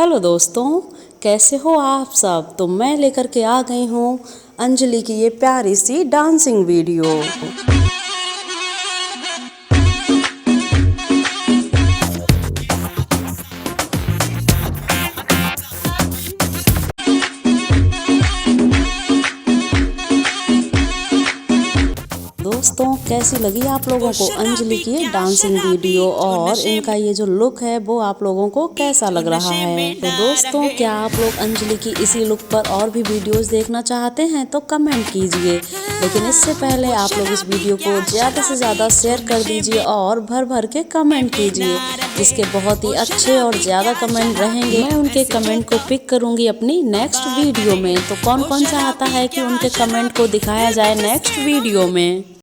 Hello दोस्तों, कैसे हो आप सब। तो मैं लेकर के आ गई हूँ अंजलि की ये प्यारी सी डांसिंग वीडियो। दोस्तों कैसी लगी आप लोगों को अंजलि की ये डांसिंग वीडियो और इनका ये जो लुक है वो आप लोगों को कैसा लग रहा है। तो दोस्तों क्या आप लोग अंजलि की इसी लुक पर और भी वीडियोस देखना चाहते हैं तो कमेंट कीजिए। लेकिन इससे पहले आप लोग इस वीडियो को ज़्यादा से ज़्यादा शेयर कर दीजिए और भर भर के कमेंट कीजिए। जिसके बहुत ही अच्छे और ज़्यादा कमेंट रहेंगे मैं उनके कमेंट को पिक करूँगी अपनी नेक्स्ट वीडियो में। तो कौन कौन चाहता है कि उनके कमेंट को दिखाया जाए नेक्स्ट वीडियो में।